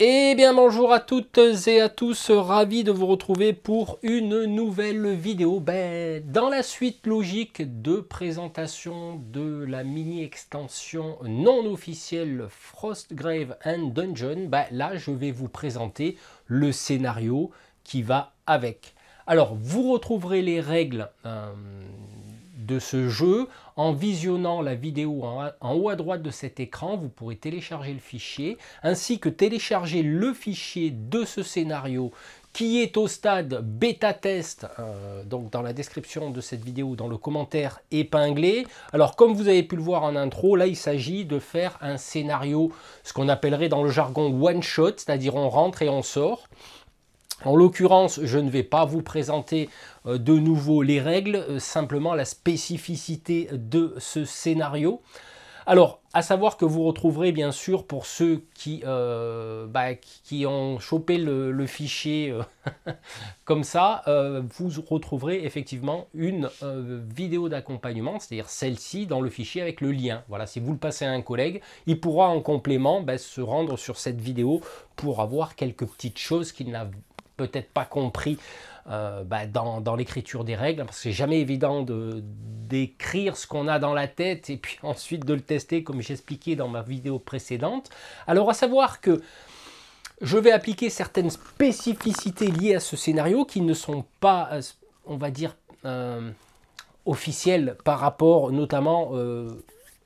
Eh bien bonjour à toutes et à tous, ravi de vous retrouver pour une nouvelle vidéo. Dans la suite logique de présentation de la mini-extension non officielle Frostgrave and Dungeon, là je vais vous présenter le scénario qui va avec. Alors vous retrouverez les règles de ce jeu en visionnant la vidéo en haut à droite de cet écran. Vous pourrez télécharger le fichier ainsi que télécharger le fichier de ce scénario qui est au stade bêta test, donc dans la description de cette vidéo, dans le commentaire épinglé. Alors comme vous avez pu le voir en intro, là il s'agit de faire un scénario, ce qu'on appellerait dans le jargon one shot, c'est-à-dire on rentre et on sort. En l'occurrence, je ne vais pas vous présenter de nouveau les règles, simplement la spécificité de ce scénario. Alors, à savoir que vous retrouverez bien sûr, pour ceux qui ont chopé le fichier comme ça, vous retrouverez effectivement une vidéo d'accompagnement, c'est-à-dire celle-ci dans le fichier avec le lien. Voilà, si vous le passez à un collègue, il pourra en complément se rendre sur cette vidéo pour avoir quelques petites choses qu'il n'a peut-être pas compris dans l'écriture des règles, parce que c'est jamais évident d'écrire ce qu'on a dans la tête et puis ensuite de le tester comme j'expliquais dans ma vidéo précédente. Alors à savoir que je vais appliquer certaines spécificités liées à ce scénario qui ne sont pas, on va dire, officielles par rapport notamment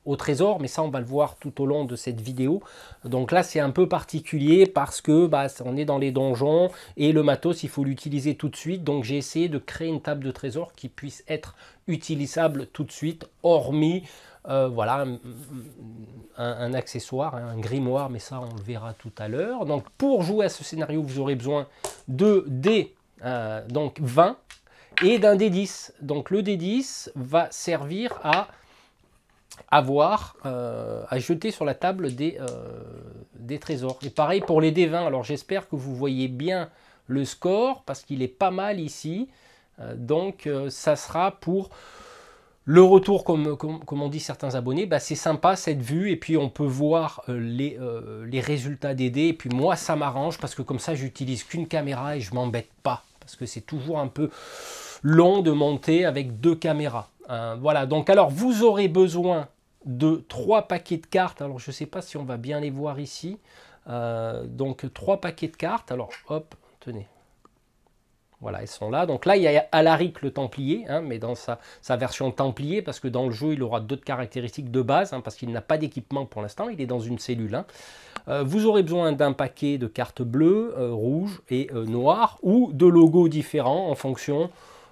au trésor, mais ça on va le voir tout au long de cette vidéo. Donc là c'est un peu particulier parce que on est dans les donjons et le matos il faut l'utiliser tout de suite, donc j'ai essayé de créer une table de trésor qui puisse être utilisable tout de suite, hormis voilà un accessoire, un grimoire, mais ça on le verra tout à l'heure. Donc pour jouer à ce scénario vous aurez besoin de dés, donc 20, et d'un dé 10. Donc le dé 10 va servir à jeter sur la table des trésors. Et pareil pour les D20. Alors j'espère que vous voyez bien le score parce qu'il est pas mal ici. Donc ça sera pour le retour, comme on dit certains abonnés. C'est sympa cette vue et puis on peut voir les résultats des dés. Et puis moi ça m'arrange parce que comme ça j'utilise qu'une caméra et je m'embête pas. Parce que c'est toujours un peu long de monter avec deux caméras. Voilà, donc alors vous aurez besoin de 3 paquets de cartes. Alors je ne sais pas si on va bien les voir ici. Donc 3 paquets de cartes. Alors hop, tenez. Voilà, elles sont là. Donc là, il y a Alaric le Templier, mais dans sa version Templier, parce que dans le jeu, il aura d'autres caractéristiques de base, parce qu'il n'a pas d'équipement pour l'instant, il est dans une cellule. Vous aurez besoin d'un paquet de cartes bleues, rouges et noires, ou de logos différents en fonction,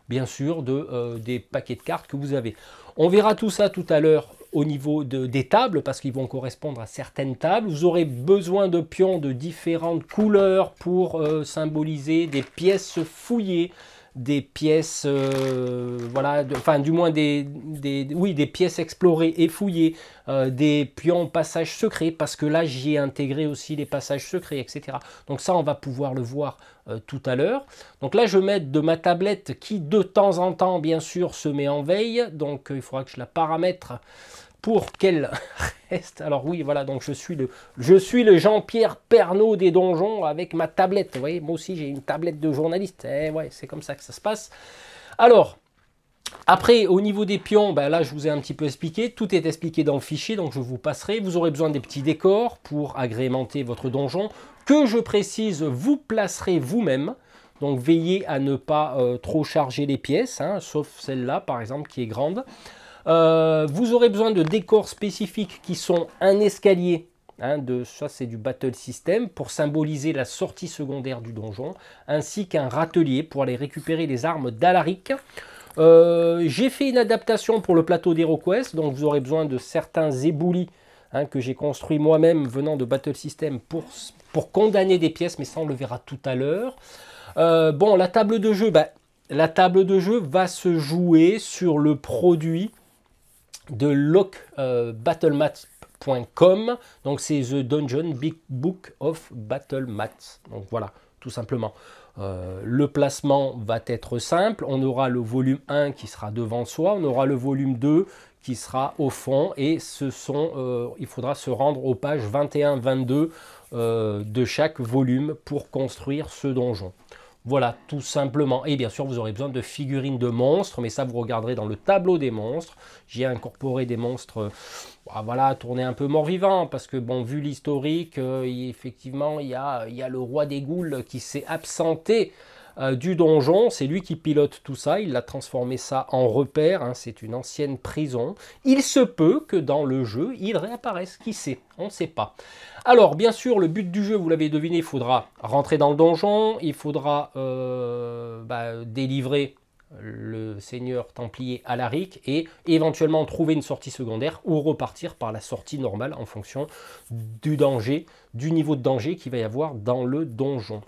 bien sûr, des paquets de cartes que vous avez. On verra tout ça tout à l'heure au niveau des tables, parce qu'ils vont correspondre à certaines tables. Vous aurez besoin de pions de différentes couleurs pour symboliser des pièces fouillées, des pièces, voilà, du moins des pièces explorées et fouillées, des pions passages secrets, parce que là j'y ai intégré aussi les passages secrets, etc. Donc ça on va pouvoir le voir tout à l'heure. Donc là je vais mettre de ma tablette qui de temps en temps bien sûr se met en veille, donc il faudra que je la paramètre pour qu'elle reste. Alors oui, voilà, donc je suis le Jean-Pierre Pernaut des donjons avec ma tablette. Vous voyez, moi aussi j'ai une tablette de journaliste. Ouais, c'est comme ça que ça se passe. Alors, après, au niveau des pions, là je vous ai un petit peu expliqué. Tout est expliqué dans le fichier, donc je vous passerai. Vous aurez besoin des petits décors pour agrémenter votre donjon, que je précise, vous placerez vous-même. Donc veillez à ne pas trop charger les pièces, sauf celle-là par exemple qui est grande. Vous aurez besoin de décors spécifiques qui sont un escalier, ça c'est du battle system pour symboliser la sortie secondaire du donjon, ainsi qu'un râtelier pour aller récupérer les armes d'Alaric. J'ai fait une adaptation pour le plateau d'HeroQuest, donc vous aurez besoin de certains éboulis que j'ai construits moi-même venant de battle system pour condamner des pièces, mais ça on le verra tout à l'heure. Bon, la table de jeu, la table de jeu va se jouer sur le produit de lockbattlemats.com, donc c'est The Dungeon Big Book of Battle Mats. Donc voilà, tout simplement. Le placement va être simple. On aura le volume 1 qui sera devant soi, on aura le volume 2 qui sera au fond, et il faudra se rendre aux pages 21-22 de chaque volume pour construire ce donjon. Voilà, tout simplement. Et bien sûr, vous aurez besoin de figurines de monstres, mais ça, vous regarderez dans le tableau des monstres. J'y ai incorporé des monstres, voilà, tournés un peu mort-vivant, parce que, bon, vu l'historique, effectivement, il y a le roi des ghouls qui s'est absenté du donjon. C'est lui qui pilote tout ça. Il a transformé ça en repère. Hein, c'est une ancienne prison. Il se peut que dans le jeu, il réapparaisse. Qui sait? On ne sait pas. Alors, bien sûr, le but du jeu, vous l'avez deviné, il faudra rentrer dans le donjon. Il faudra délivrer le seigneur templier Alaric et éventuellement trouver une sortie secondaire ou repartir par la sortie normale en fonction du danger, du niveau de danger qu'il va y avoir dans le donjon.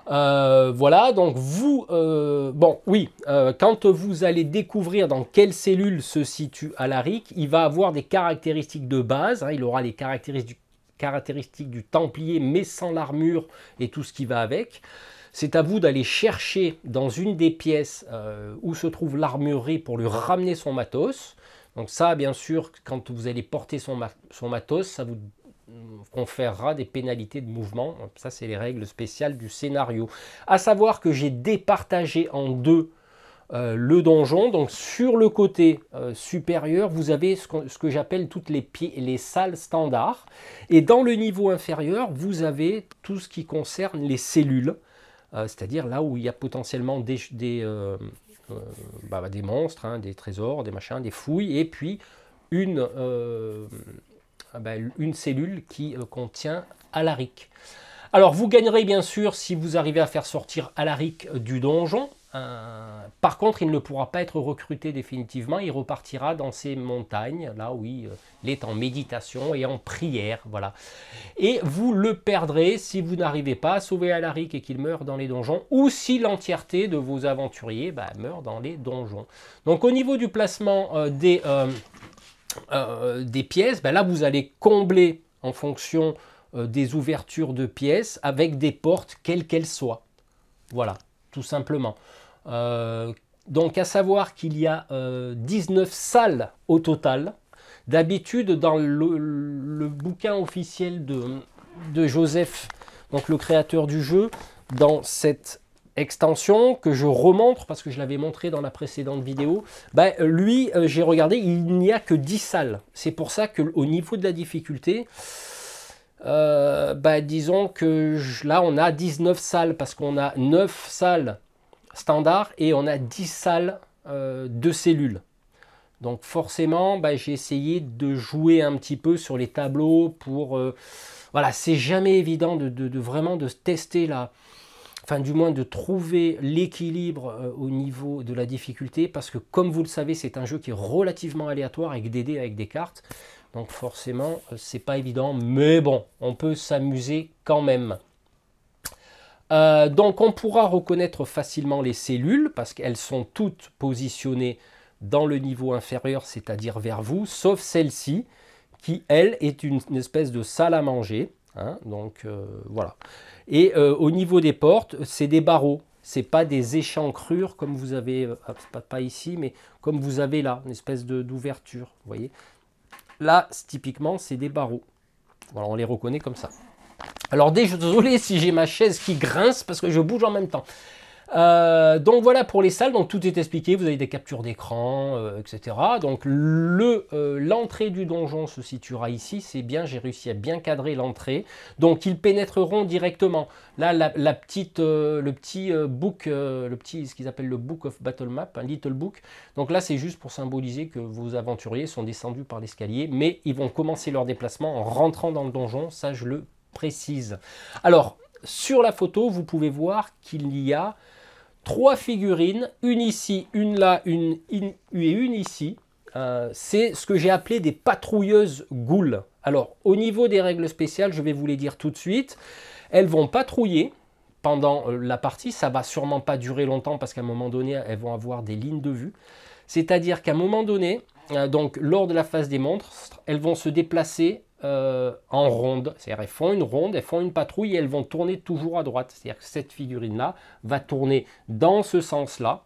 Voilà, donc vous, quand vous allez découvrir dans quelle cellule se situe Alaric, il va avoir des caractéristiques de base, hein, il aura les caractéristiques du templier, mais sans l'armure et tout ce qui va avec. C'est à vous d'aller chercher dans une des pièces où se trouve l'armurerie pour lui ramener son matos. Donc ça, bien sûr, quand vous allez porter son matos, ça vous conférera des pénalités de mouvement. Ça, c'est les règles spéciales du scénario. À savoir que j'ai départagé en deux le donjon. Donc sur le côté supérieur, vous avez ce que j'appelle toutes les salles standards. Et dans le niveau inférieur, vous avez tout ce qui concerne les cellules. C'est-à-dire là où il y a potentiellement des monstres, hein, des trésors, des machins, des fouilles, et puis une cellule qui contient Alaric. Alors vous gagnerez bien sûr si vous arrivez à faire sortir Alaric du donjon. Par contre, il ne pourra pas être recruté définitivement. Il repartira dans ces montagnes, là où il est en méditation et en prière. Voilà. Et vous le perdrez si vous n'arrivez pas à sauver Alaric et qu'il meurt dans les donjons, ou si l'entièreté de vos aventuriers meurt dans les donjons. Donc au niveau du placement des pièces, là vous allez combler en fonction des ouvertures de pièces avec des portes quelles qu'elles soient. Voilà, tout simplement. Donc à savoir qu'il y a 19 salles au total. D'habitude, dans le bouquin officiel de Joseph, donc le créateur du jeu, dans cette extension que je remontre parce que je l'avais montré dans la précédente vidéo, lui, j'ai regardé, il n'y a que 10 salles. C'est pour ça qu'au niveau de la difficulté, disons que là on a 19 salles parce qu'on a 9 salles standard et on a 10 salles de cellules. Donc forcément, j'ai essayé de jouer un petit peu sur les tableaux pour... voilà, c'est jamais évident vraiment de tester du moins de trouver l'équilibre au niveau de la difficulté, parce que comme vous le savez, c'est un jeu qui est relativement aléatoire avec des dés, avec des cartes. Donc forcément, c'est pas évident, mais bon, on peut s'amuser quand même. Donc on pourra reconnaître facilement les cellules parce qu'elles sont toutes positionnées dans le niveau inférieur, c'est-à-dire vers vous, sauf celle-ci qui, elle, est une espèce de salle à manger. Hein, donc voilà. Et au niveau des portes, c'est des barreaux. C'est pas des échancrures comme vous avez, pas ici, mais comme vous avez là, une espèce d'ouverture. Vous voyez. Là, typiquement, c'est des barreaux. Voilà, on les reconnaît comme ça. Alors désolé si j'ai ma chaise qui grince parce que je bouge en même temps. Donc voilà pour les salles, donc tout est expliqué, vous avez des captures d'écran, etc. Donc l'entrée du donjon se situera ici, c'est bien, j'ai réussi à bien cadrer l'entrée. Donc ils pénétreront directement. Là, le petit book, ce qu'ils appellent le Book of Battle Map, un little book. Donc là, c'est juste pour symboliser que vos aventuriers sont descendus par l'escalier, mais ils vont commencer leur déplacement en rentrant dans le donjon, ça je le précise. Alors, sur la photo, vous pouvez voir qu'il y a 3 figurines, une ici, une là, une ici. C'est ce que j'ai appelé des patrouilleuses ghouls. Alors, au niveau des règles spéciales, je vais vous les dire tout de suite. Elles vont patrouiller pendant la partie. Ça va sûrement pas durer longtemps parce qu'à un moment donné, elles vont avoir des lignes de vue. C'est-à-dire qu'à un moment donné, donc lors de la phase des monstres, elles vont se déplacer en ronde, c'est-à-dire elles font une ronde, elles font une patrouille et elles vont tourner toujours à droite, c'est-à-dire que cette figurine-là va tourner dans ce sens-là,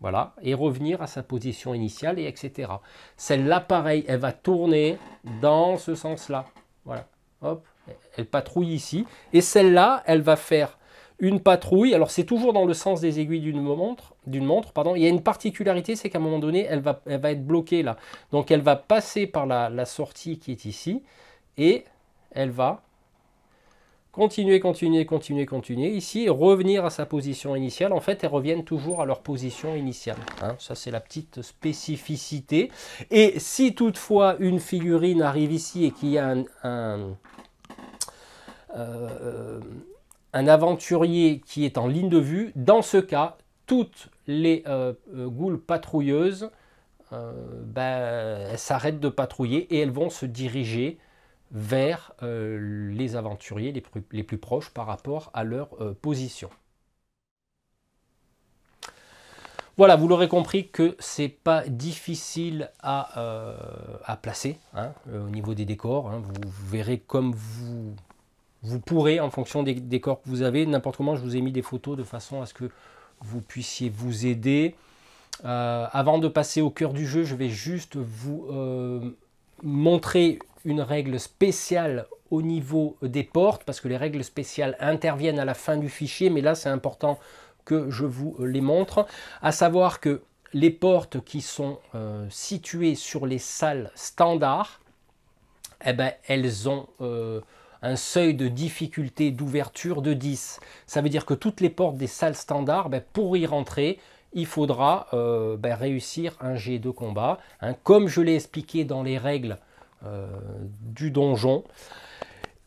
voilà, et revenir à sa position initiale, et etc. Celle-là, pareil, elle va tourner dans ce sens-là, voilà, hop, elle patrouille ici. Et celle-là, elle va faire une patrouille. Alors c'est toujours dans le sens des aiguilles d'une montre, pardon. Il y a une particularité, c'est qu'à un moment donné, elle va être bloquée là. Donc elle va passer par la sortie qui est ici. Et elle va continuer ici et revenir à sa position initiale. En fait, elles reviennent toujours à leur position initiale. Hein. Ça, c'est la petite spécificité. Et si toutefois une figurine arrive ici et qu'il y a un aventurier qui est en ligne de vue, dans ce cas, toutes les goules patrouilleuses elles s'arrêtent de patrouiller et elles vont se diriger vers les aventuriers les plus proches par rapport à leur position. Voilà, vous l'aurez compris que c'est pas difficile à placer hein, au niveau des décors. Hein, vous verrez comme vous pourrez en fonction des décors que vous avez. N'importe comment, je vous ai mis des photos de façon à ce que vous puissiez vous aider. Avant de passer au cœur du jeu, je vais juste vous montrer une règle spéciale au niveau des portes, parce que les règles spéciales interviennent à la fin du fichier, mais là c'est important que je vous les montre. À savoir que les portes qui sont situées sur les salles standards, eh ben, elles ont un seuil de difficulté d'ouverture de 10. Ça veut dire que toutes les portes des salles standards, pour y rentrer, il faudra réussir un jet de combat, hein, comme je l'ai expliqué dans les règles du donjon.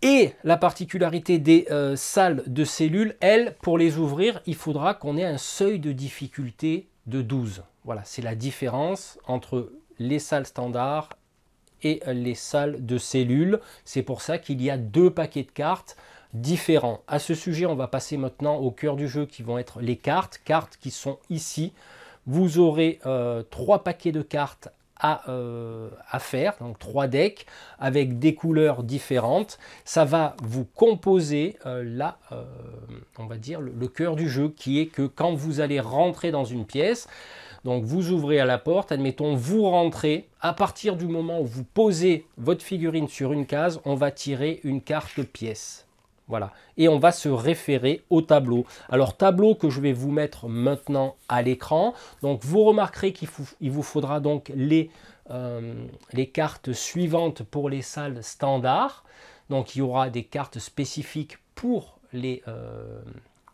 Et la particularité des salles de cellules, elles, pour les ouvrir, il faudra qu'on ait un seuil de difficulté de 12. Voilà, c'est la différence entre les salles standards et les salles de cellules. C'est pour ça qu'il y a deux paquets de cartes différents. À ce sujet, on va passer maintenant au cœur du jeu qui vont être les cartes qui sont ici. Vous aurez 3 paquets de cartes à faire, donc 3 decks avec des couleurs différentes. Ça va vous composer on va dire le cœur du jeu, qui est que quand vous allez rentrer dans une pièce, donc vous ouvrez à la porte, admettons vous rentrez, à partir du moment où vous posez votre figurine sur une case, on va tirer une carte pièce. Voilà, et on va se référer au tableau. Alors tableau que je vais vous mettre maintenant à l'écran. Donc vous remarquerez qu'il vous faudra donc les cartes suivantes pour les salles standards. Donc il y aura des cartes spécifiques pour les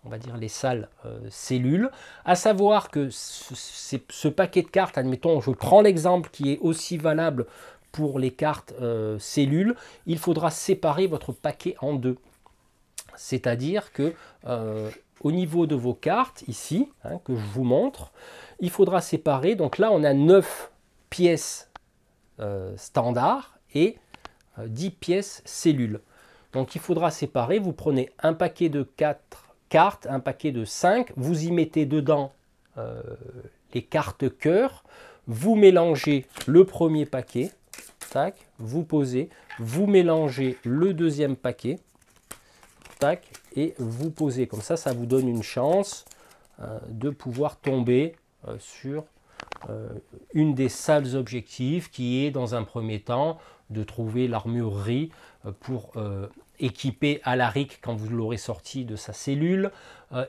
on va dire les salles cellules. À savoir que ce paquet de cartes, admettons, je prends l'exemple qui est aussi valable pour les cartes cellules, il faudra séparer votre paquet en deux. C'est-à-dire que au niveau de vos cartes, ici, hein, que je vous montre, il faudra séparer. Donc là, on a 9 pièces standards et 10 pièces cellules. Donc il faudra séparer. Vous prenez un paquet de 4 cartes, un paquet de 5. Vous y mettez dedans les cartes cœur. Vous mélangez le premier paquet. Tac, vous posez. Vous mélangez le deuxième paquet. Tac, et vous posez comme ça vous donne une chance de pouvoir tomber sur une des salles objectifs, qui est dans un premier temps de trouver l'armurerie pour équiper Alaric quand vous l'aurez sorti de sa cellule,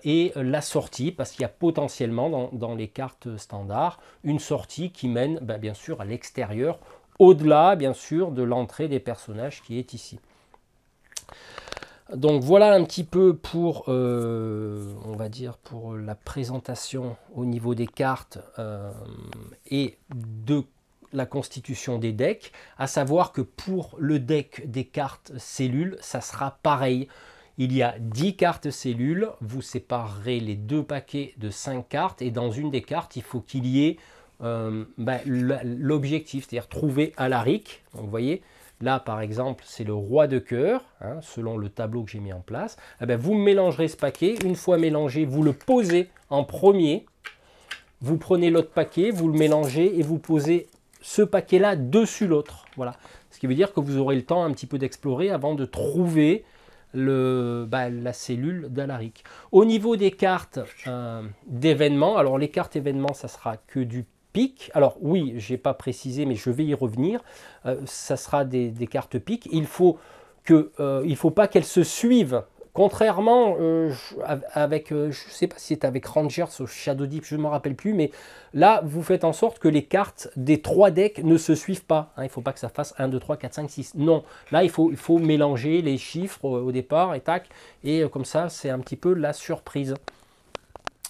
et la sortie, parce qu'il y a potentiellement dans les cartes standards une sortie qui mène bien sûr à l'extérieur, au-delà bien sûr de l'entrée des personnages qui est ici. Donc voilà un petit peu pour, on va dire, pour la présentation au niveau des cartes et de la constitution des decks. À savoir que pour le deck des cartes cellules, ça sera pareil. Il y a 10 cartes cellules, vous séparerez les 2 paquets de 5 cartes, et dans une des cartes, il faut qu'il y ait l'objectif, c'est-à-dire trouver Alaric. Donc vous voyez, là, par exemple, c'est le roi de cœur, hein, selon le tableau que j'ai mis en place. Vous mélangerez ce paquet. Une fois mélangé, vous le posez en premier. Vous prenez l'autre paquet, vous le mélangez et vous posez ce paquet-là dessus l'autre. Voilà. Ce qui veut dire que vous aurez le temps un petit peu d'explorer avant de trouver la cellule d'Alaric. Au niveau des cartes d'événements, alors les cartes événements, ça sera que du pique. Alors oui, je n'ai pas précisé, mais je vais y revenir. Ça sera des cartes pique. Il faut qu'il ne faut pas qu'elles se suivent. Contrairement avec, je ne sais pas si c'est avec Rangers ou Shadow Deep, je ne me rappelle plus, mais là, vous faites en sorte que les cartes des 3 decks ne se suivent pas. Hein, il ne faut pas que ça fasse 1, 2, 3, 4, 5, 6. Non, là, il faut mélanger les chiffres au départ, et tac, et comme ça, c'est un petit peu la surprise.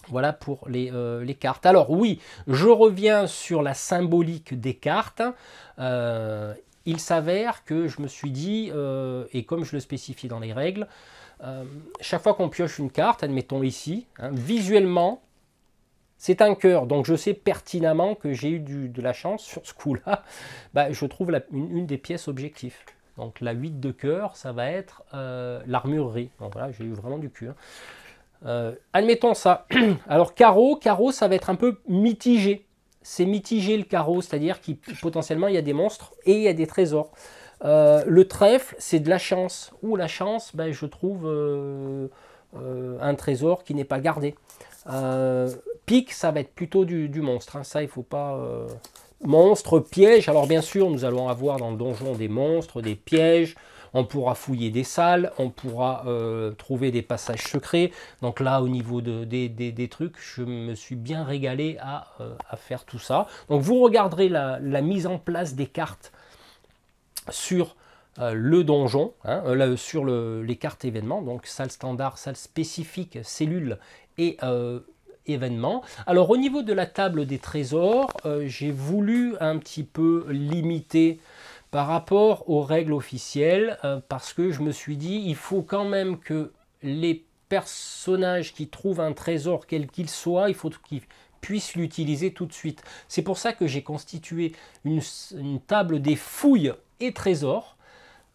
Voilà pour les cartes. Alors oui, je reviens sur la symbolique des cartes. Il s'avère que je me suis dit, et comme je le spécifie dans les règles, chaque fois qu'on pioche une carte, admettons ici, hein, visuellement, c'est un cœur. Donc je sais pertinemment que j'ai eu de la chance sur ce coup-là. Bah, je trouve une des pièces objectifs. Donc la 8 de cœur, ça va être l'armurerie. Donc voilà, j'ai eu vraiment du cul. Hein. Admettons ça. Alors carreau, ça va être un peu mitigé. C'est mitigé le carreau, c'est-à-dire qu'il potentiellement il y a des monstres et il y a des trésors. Le trèfle, c'est de la chance. Ou la chance, ben, je trouve un trésor qui n'est pas gardé. Pique, ça va être plutôt du monstre. Hein. Ça, il ne faut pas... Monstre, piège. Alors bien sûr, nous allons avoir dans le donjon des monstres, des pièges. On pourra fouiller des salles, on pourra trouver des passages secrets. Donc là, au niveau des trucs, je me suis bien régalé à faire tout ça. Donc vous regarderez la mise en place des cartes sur le donjon, hein, sur les cartes événements. Donc salle standard, salle spécifique, cellule et événements. Alors au niveau de la table des trésors, j'ai voulu un petit peu limiter par rapport aux règles officielles, parce que je me suis dit, il faut quand même que les personnages qui trouvent un trésor, quel qu'il soit, il faut qu'ils puissent l'utiliser tout de suite. C'est pour ça que j'ai constitué une table des fouilles et trésors,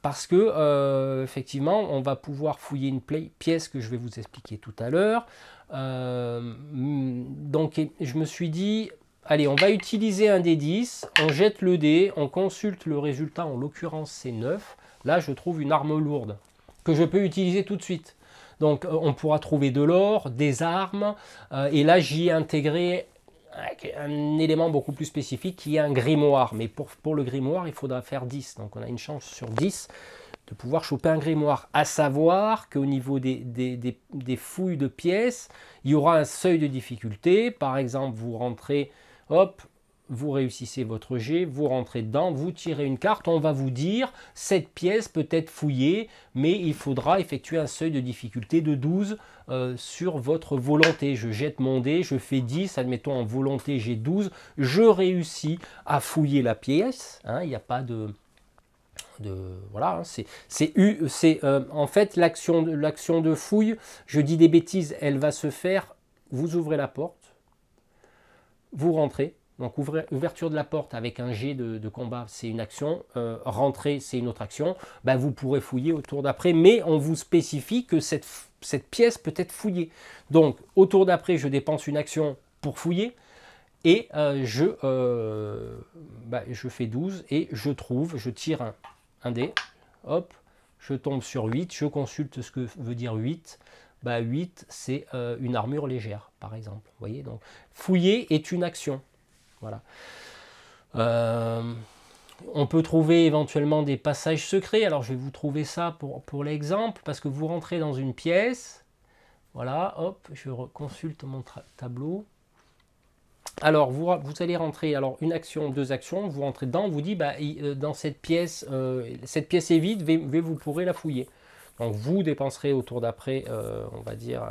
parce que effectivement, on va pouvoir fouiller une pièce que je vais vous expliquer tout à l'heure. Donc je me suis dit... Allez, on va utiliser un des 10, on jette le dé, on consulte le résultat, en l'occurrence c'est 9. Là, je trouve une arme lourde que je peux utiliser tout de suite. Donc, on pourra trouver de l'or, des armes, et là, j'y ai intégré un élément beaucoup plus spécifique qui est un grimoire. Mais pour le grimoire, il faudra faire 10. Donc, on a une chance sur 10 de pouvoir choper un grimoire. À savoir qu'au niveau des fouilles de pièces, il y aura un seuil de difficulté. Par exemple, vous rentrez... Hop, vous réussissez votre jet, vous rentrez dedans, vous tirez une carte, on va vous dire, cette pièce peut être fouillée, mais il faudra effectuer un seuil de difficulté de 12 sur votre volonté. Je jette mon dé, je fais 10, admettons en volonté j'ai 12, je réussis à fouiller la pièce, hein, il n'y a pas de voilà, en fait l'action de fouille, je dis des bêtises, elle va se faire, vous ouvrez la porte, vous rentrez, donc ouverture de la porte avec un jet de combat, c'est une action, rentrer, c'est une autre action, ben, vous pourrez fouiller au tour d'après, mais on vous spécifie que cette pièce peut être fouillée. Donc, au tour d'après, je dépense une action pour fouiller, et je fais 12, et je tire un dé, hop, je tombe sur 8, je consulte ce que veut dire 8, bah 8 c'est une armure légère par exemple, vous voyez, donc fouiller est une action, voilà. On peut trouver éventuellement des passages secrets, alors je vais vous trouver ça pour l'exemple, parce que vous rentrez dans une pièce, voilà, hop, je consulte mon tableau. Alors, vous allez rentrer, alors une action, 2 actions, vous rentrez dedans, on vous dit, bah, dans cette pièce est vide, vous pourrez la fouiller. Donc, vous dépenserez au tour d'après, on va dire,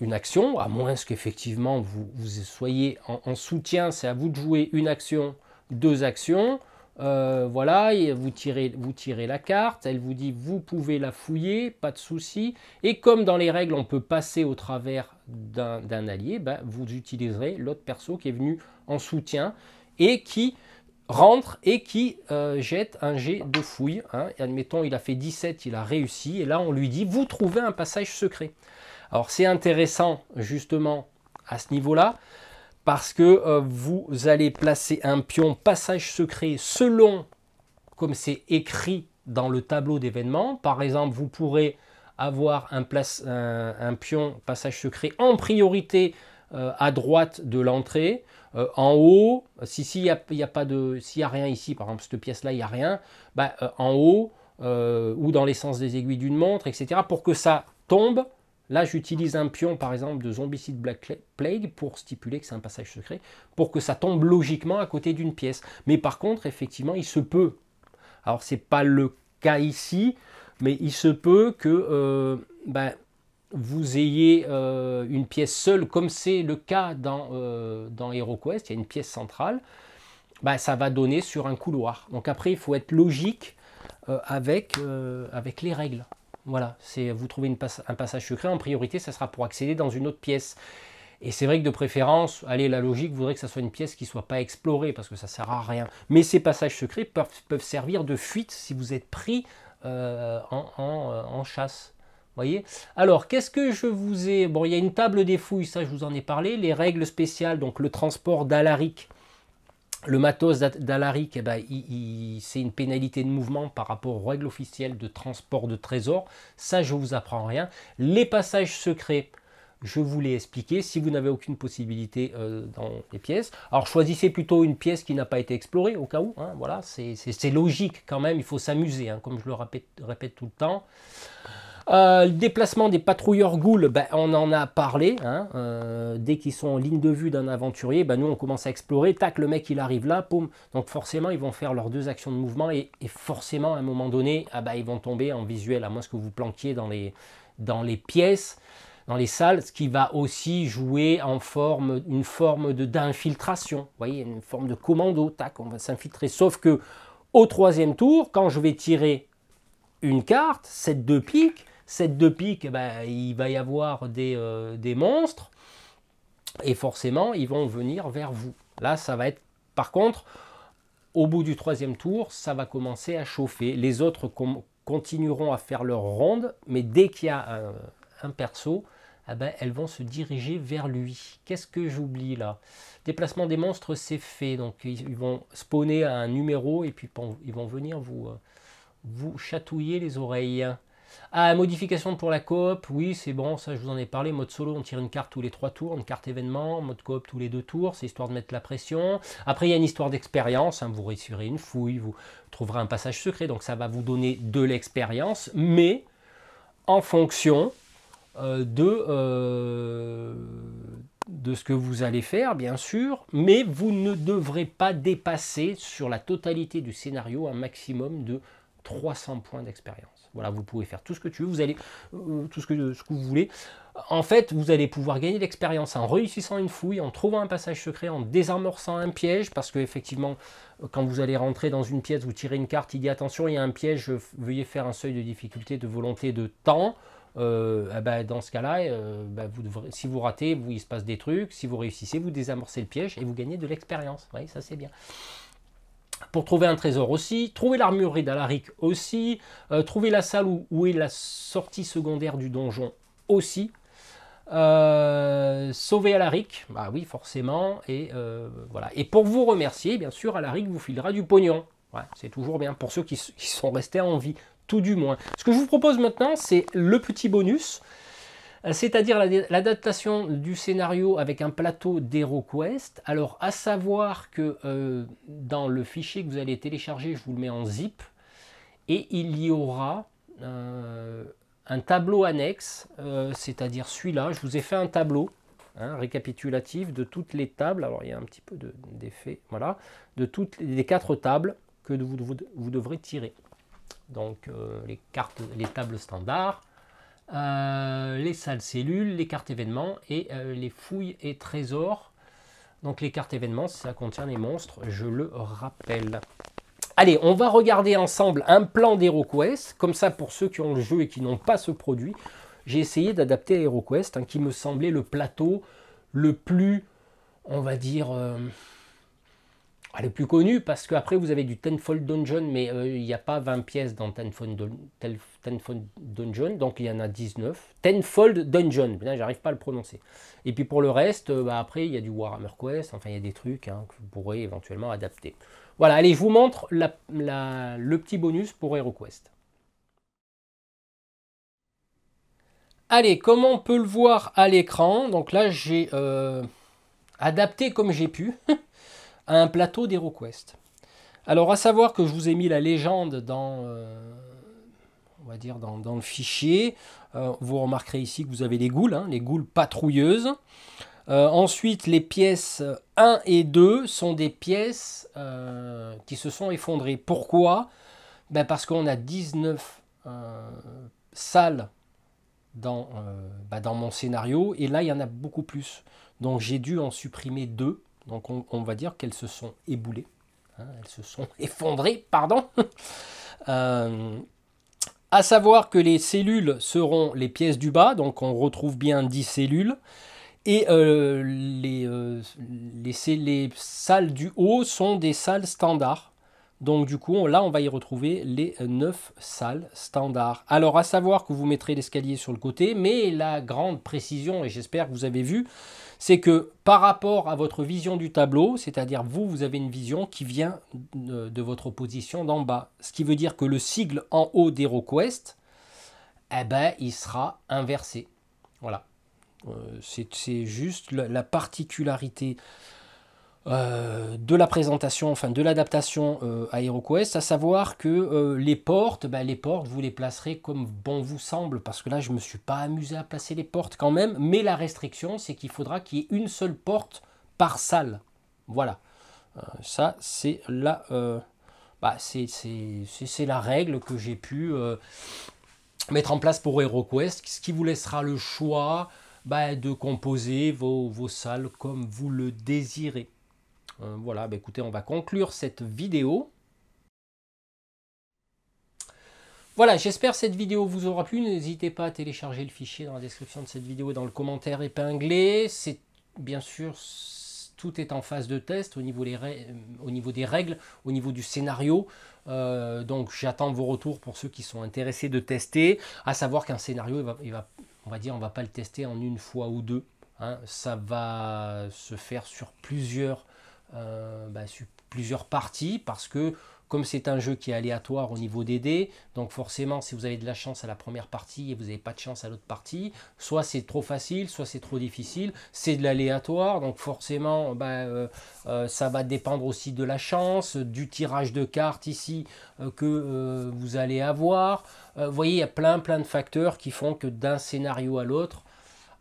une action, à moins qu'effectivement vous soyez en soutien, c'est à vous de jouer une action, 2 actions. Voilà, et vous tirez la carte, elle vous dit vous pouvez la fouiller, pas de souci. Et comme dans les règles on peut passer au travers d'un allié, ben, vous utiliserez l'autre perso qui est venu en soutien et qui rentre et qui jette un jet de fouille. Hein. Et admettons il a fait 17, il a réussi, et là on lui dit vous trouvez un passage secret. Alors c'est intéressant justement à ce niveau-là, parce que vous allez placer un pion passage secret selon comme c'est écrit dans le tableau d'événements. Par exemple, vous pourrez avoir un pion passage secret en priorité à droite de l'entrée. En haut, s'il n'y a rien ici, par exemple cette pièce-là, il n'y a rien, bah, en haut, ou dans l'essence des aiguilles d'une montre, etc. Pour que ça tombe, là j'utilise un pion par exemple de Zombicide Black Plague pour stipuler que c'est un passage secret, pour que ça tombe logiquement à côté d'une pièce. Mais par contre, effectivement, il se peut, alors c'est pas le cas ici, mais il se peut que vous ayez une pièce seule, comme c'est le cas dans HeroQuest, il y a une pièce centrale, ça va donner sur un couloir. Donc après, il faut être logique avec les règles. Voilà, vous trouvez un passage secret, en priorité, ça sera pour accéder dans une autre pièce. Et c'est vrai que de préférence, allez, la logique voudrait que ça soit une pièce qui ne soit pas explorée, parce que ça ne sert à rien. Mais ces passages secrets peuvent servir de fuite si vous êtes pris en chasse. Voyez. Alors, qu'est-ce que je vous ai... Bon, il y a une table des fouilles, ça je vous en ai parlé. Les règles spéciales, donc le transport d'Alaric. Le matos d'Alaric, c'est une pénalité de mouvement par rapport aux règles officielles de transport de trésors. Ça, je ne vous apprends rien. Les passages secrets, je vous l'ai expliqué. Si vous n'avez aucune possibilité dans les pièces, alors choisissez plutôt une pièce qui n'a pas été explorée, au cas où. Hein, voilà, c'est logique quand même, il faut s'amuser, hein, comme je le répète tout le temps. Le déplacement des patrouilleurs ghouls, on en a parlé. Hein, dès qu'ils sont en ligne de vue d'un aventurier, nous on commence à explorer. Tac, le mec il arrive là, poum. Donc forcément ils vont faire leurs 2 actions de mouvement et forcément à un moment donné, ils vont tomber en visuel, à moins que vous planquiez dans les pièces, dans les salles, ce qui va aussi jouer en une forme d'infiltration. Vous voyez, une forme de commando. Tac, on va s'infiltrer. Sauf que au 3e tour, quand je vais tirer une carte, cette 2 piques. Cette 2 piques, il va y avoir des monstres et forcément, ils vont venir vers vous. Là, ça va être... Par contre, au bout du 3e tour, ça va commencer à chauffer. Les autres continueront à faire leur ronde, mais dès qu'il y a un perso, elles vont se diriger vers lui. Qu'est-ce que j'oublie là? Déplacement des monstres, c'est fait. Donc, ils vont spawner à un numéro et puis ils vont venir vous chatouiller les oreilles. Modification pour la coop, oui c'est bon, ça je vous en ai parlé. Mode solo, on tire une carte tous les 3 tours, une carte événement. Mode coop tous les 2 tours, c'est histoire de mettre la pression. Après il y a une histoire d'expérience, hein, vous réussirez une fouille, vous trouverez un passage secret, donc ça va vous donner de l'expérience, mais en fonction de ce que vous allez faire, bien sûr, mais vous ne devrez pas dépasser sur la totalité du scénario un maximum de 300 points d'expérience. Voilà, vous pouvez faire tout ce que tu veux, vous allez ce que vous voulez. En fait, vous allez pouvoir gagner de l'expérience en réussissant une fouille, en trouvant un passage secret, en désamorçant un piège, parce que effectivement, quand vous allez rentrer dans une pièce, vous tirez une carte, il dit attention, il y a un piège, veuillez faire un seuil de difficulté, de volonté, de temps. Dans ce cas-là, si vous ratez, il se passe des trucs. Si vous réussissez, vous désamorcez le piège et vous gagnez de l'expérience. Oui, ça c'est bien. Pour trouver un trésor aussi, trouver l'armurerie d'Alaric aussi, trouver la salle où est la sortie secondaire du donjon aussi, sauver Alaric, oui forcément, et voilà. Et pour vous remercier, bien sûr, Alaric vous filera du pognon. Ouais, c'est toujours bien pour ceux qui sont restés en vie, tout du moins. Ce que je vous propose maintenant, c'est le petit bonus, c'est-à-dire l'adaptation du scénario avec un plateau d'HeroQuest. Alors, à savoir que dans le fichier que vous allez télécharger, je vous le mets en zip, et il y aura un tableau annexe, c'est-à-dire celui-là. Je vous ai fait un tableau récapitulatif de toutes les tables. Alors, il y a un petit peu d'effet, voilà, de toutes les 4 tables que vous devrez tirer. Donc, les tables standards, les salles cellules, les cartes événements et les fouilles et trésors. Donc les cartes événements, ça contient les monstres, je le rappelle. Allez, on va regarder ensemble un plan d'HeroQuest. Comme ça, pour ceux qui ont le jeu et qui n'ont pas ce produit, j'ai essayé d'adapter HeroQuest, qui me semblait le plateau le plus, on va dire... le plus connu, parce qu'après vous avez du Tenfold Dungeon, mais il n'y a pas 20 pièces dans Tenfold Dungeon, donc il y en a 19. Tenfold Dungeon, j'arrive pas à le prononcer. Et puis pour le reste, après il y a du Warhammer Quest, enfin il y a des trucs que vous pourrez éventuellement adapter. Voilà, allez, je vous montre le petit bonus pour HeroQuest. Allez, comme on peut le voir à l'écran, donc là j'ai adapté comme j'ai pu à un plateau d'HeroQuest. Alors à savoir que je vous ai mis la légende va dire, dans le fichier. Vous remarquerez ici que vous avez les goules, hein, les goules patrouilleuses. Ensuite, les pièces 1 et 2 sont des pièces qui se sont effondrées. Pourquoi? Ben parce qu'on a 19 salles dans mon scénario, et là, il y en a beaucoup plus. Donc, j'ai dû en supprimer 2. Donc, on va dire qu'elles se sont éboulées. Hein, elles se sont effondrées, pardon. À savoir que les cellules seront les pièces du bas. Donc, on retrouve bien 10 cellules. Et les salles du haut sont des salles standards. Donc du coup, là, on va y retrouver les 9 salles standards. Alors, à savoir que vous mettrez l'escalier sur le côté, mais la grande précision, et j'espère que vous avez vu, c'est que par rapport à votre vision du tableau, c'est-à-dire vous avez une vision qui vient de votre position d'en bas. Ce qui veut dire que le sigle en haut d'HeroQuest, eh ben, il sera inversé. Voilà. C'est juste la particularité de la présentation, enfin de l'adaptation à HeroQuest, à savoir que les portes, vous les placerez comme bon vous semble, parce que là je ne me suis pas amusé à placer les portes quand même, mais la restriction c'est qu'il faudra qu'il y ait une seule porte par salle. Voilà, ça c'est la, c'est la règle que j'ai pu mettre en place pour HeroQuest, ce qui vous laissera le choix de composer vos salles comme vous le désirez. Voilà, écoutez, on va conclure cette vidéo. Voilà, j'espère que cette vidéo vous aura plu. N'hésitez pas à télécharger le fichier dans la description de cette vidéo et dans le commentaire épinglé. C'est bien sûr, tout est en phase de test au niveau des règles, au niveau du scénario. Donc j'attends vos retours pour ceux qui sont intéressés de tester. À savoir qu'un scénario, on va dire, on va pas le tester en une fois ou deux. Hein. Ça va se faire sur plusieurs parties, parce que comme c'est un jeu qui est aléatoire au niveau des dés, donc forcément si vous avez de la chance à la première partie et vous n'avez pas de chance à l'autre partie, soit c'est trop facile, soit c'est trop difficile, c'est de l'aléatoire, donc forcément ça va dépendre aussi de la chance, du tirage de cartes ici que vous allez avoir. Vous voyez, il y a plein de facteurs qui font que d'un scénario à l'autre,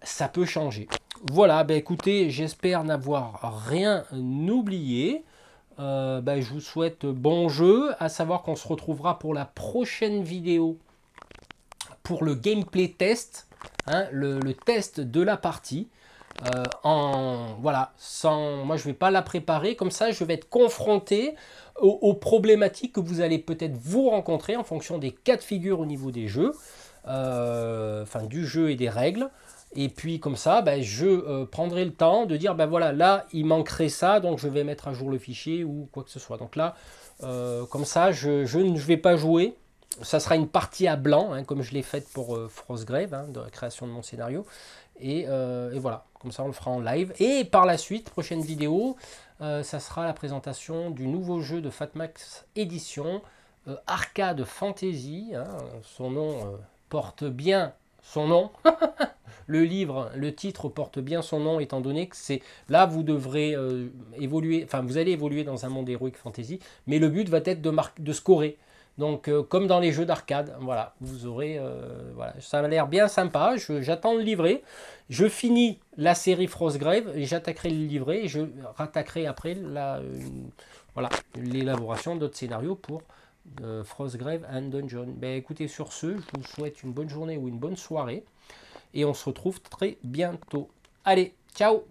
ça peut changer. Voilà, écoutez, j'espère n'avoir rien oublié. Je vous souhaite bon jeu, à savoir qu'on se retrouvera pour la prochaine vidéo pour le gameplay test, hein, le test de la partie. Voilà, moi je ne vais pas la préparer, comme ça je vais être confronté aux problématiques que vous allez peut-être vous rencontrer en fonction des cas de figure au niveau des jeux, du jeu et des règles. Et puis comme ça, je prendrai le temps de dire, voilà, là il manquerait ça, donc je vais mettre à jour le fichier ou quoi que ce soit. Donc là, comme ça, je ne vais pas jouer. Ça sera une partie à blanc, hein, comme je l'ai faite pour Frostgrave, hein, de la création de mon scénario. Et voilà, comme ça on le fera en live. Et par la suite, prochaine vidéo, ça sera la présentation du nouveau jeu de Fatmax Edition, Arcade Fantasy. Hein, son nom porte bien son nom. Le titre porte bien son nom, étant donné que c'est là vous devrez évoluer, vous allez évoluer dans un monde Heroic Fantasy, mais le but va être de scorer. Donc comme dans les jeux d'arcade, voilà, vous aurez, voilà, ça a l'air bien sympa. J'attends le livret. Je finis la série Frostgrave et j'attaquerai le livret et je rattaquerai après l'élaboration d'autres scénarios pour Frostgrave and Dungeon. Écoutez, sur ce, je vous souhaite une bonne journée ou une bonne soirée. Et on se retrouve très bientôt. Allez, ciao!